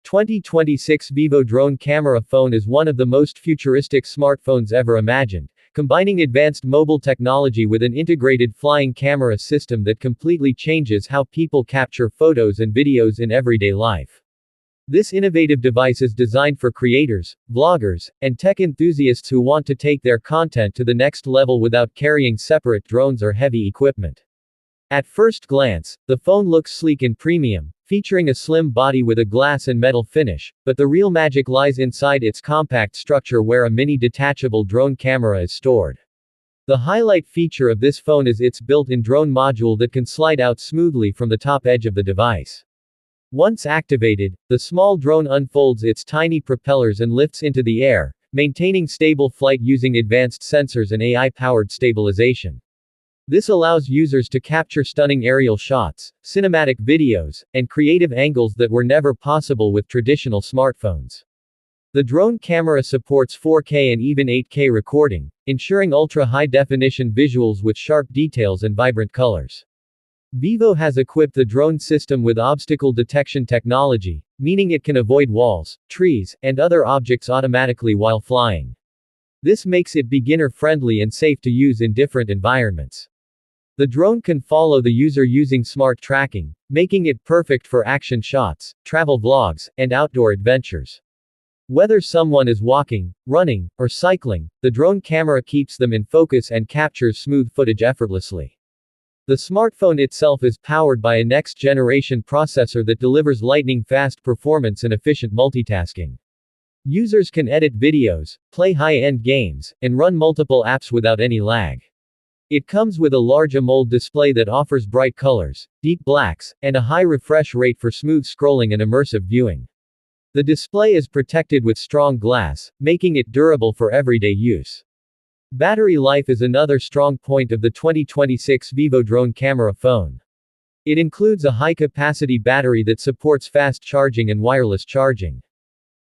2026 Vivo drone camera phone is one of the most futuristic smartphones ever imagined, combining advanced mobile technology with an integrated flying camera system that completely changes how people capture photos and videos in everyday life. This innovative device is designed for creators, vloggers, and tech enthusiasts who want to take their content to the next level without carrying separate drones or heavy equipment. At first glance, the phone looks sleek and premium, featuring a slim body with a glass and metal finish, but the real magic lies inside its compact structure where a mini detachable drone camera is stored. The highlight feature of this phone is its built-in drone module that can slide out smoothly from the top edge of the device. Once activated, the small drone unfolds its tiny propellers and lifts into the air, maintaining stable flight using advanced sensors and AI-powered stabilization. This allows users to capture stunning aerial shots, cinematic videos, and creative angles that were never possible with traditional smartphones. The drone camera supports 4K and even 8K recording, ensuring ultra-high-definition visuals with sharp details and vibrant colors. Vivo has equipped the drone system with obstacle detection technology, meaning it can avoid walls, trees, and other objects automatically while flying. This makes it beginner-friendly and safe to use in different environments. The drone can follow the user using smart tracking, making it perfect for action shots, travel vlogs, and outdoor adventures. Whether someone is walking, running, or cycling, the drone camera keeps them in focus and captures smooth footage effortlessly. The smartphone itself is powered by a next-generation processor that delivers lightning-fast performance and efficient multitasking. Users can edit videos, play high-end games, and run multiple apps without any lag. It comes with a large AMOLED display that offers bright colors, deep blacks, and a high refresh rate for smooth scrolling and immersive viewing. The display is protected with strong glass, making it durable for everyday use. Battery life is another strong point of the 2026 Vivo drone camera phone. It includes a high-capacity battery that supports fast charging and wireless charging.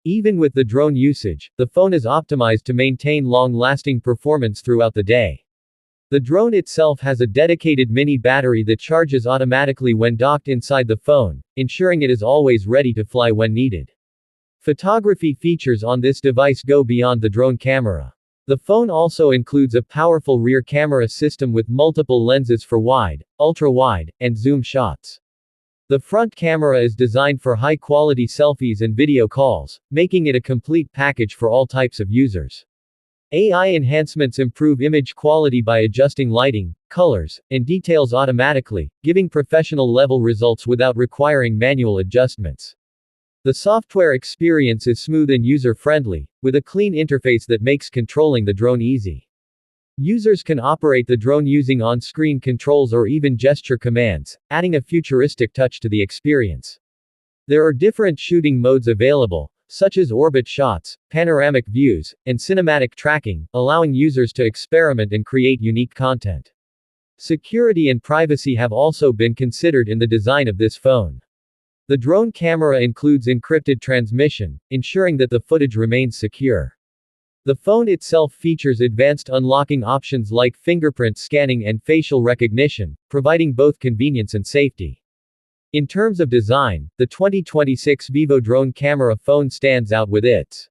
Even with the drone usage, the phone is optimized to maintain long-lasting performance throughout the day. The drone itself has a dedicated mini battery that charges automatically when docked inside the phone, ensuring it is always ready to fly when needed. Photography features on this device go beyond the drone camera. The phone also includes a powerful rear camera system with multiple lenses for wide, ultra-wide, and zoom shots. The front camera is designed for high-quality selfies and video calls, making it a complete package for all types of users. AI enhancements improve image quality by adjusting lighting, colors, and details automatically, giving professional-level results without requiring manual adjustments. The software experience is smooth and user-friendly, with a clean interface that makes controlling the drone easy. Users can operate the drone using on-screen controls or even gesture commands, adding a futuristic touch to the experience. There are different shooting modes available, such as orbit shots, panoramic views, and cinematic tracking, allowing users to experiment and create unique content. Security and privacy have also been considered in the design of this phone. The drone camera includes encrypted transmission, ensuring that the footage remains secure. The phone itself features advanced unlocking options like fingerprint scanning and facial recognition, providing both convenience and safety. In terms of design, the 2026 Vivo drone camera phone stands out with its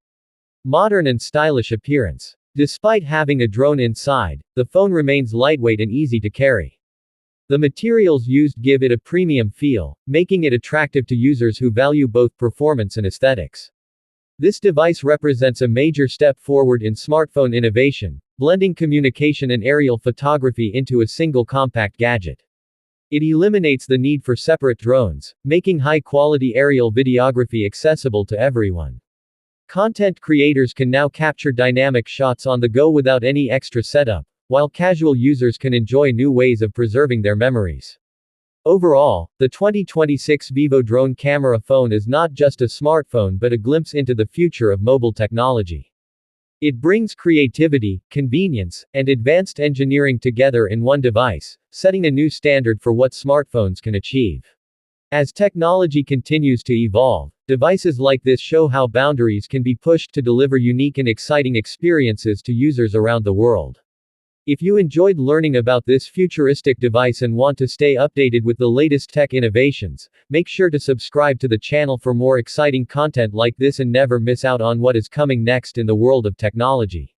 modern and stylish appearance. Despite having a drone inside, the phone remains lightweight and easy to carry. The materials used give it a premium feel, making it attractive to users who value both performance and aesthetics. This device represents a major step forward in smartphone innovation, blending communication and aerial photography into a single compact gadget. It eliminates the need for separate drones, making high-quality aerial videography accessible to everyone. Content creators can now capture dynamic shots on the go without any extra setup, while casual users can enjoy new ways of preserving their memories. Overall, the 2026 Vivo drone camera phone is not just a smartphone but a glimpse into the future of mobile technology. It brings creativity, convenience, and advanced engineering together in one device, setting a new standard for what smartphones can achieve. As technology continues to evolve, devices like this show how boundaries can be pushed to deliver unique and exciting experiences to users around the world. If you enjoyed learning about this futuristic device and want to stay updated with the latest tech innovations, make sure to subscribe to the channel for more exciting content like this and never miss out on what is coming next in the world of technology.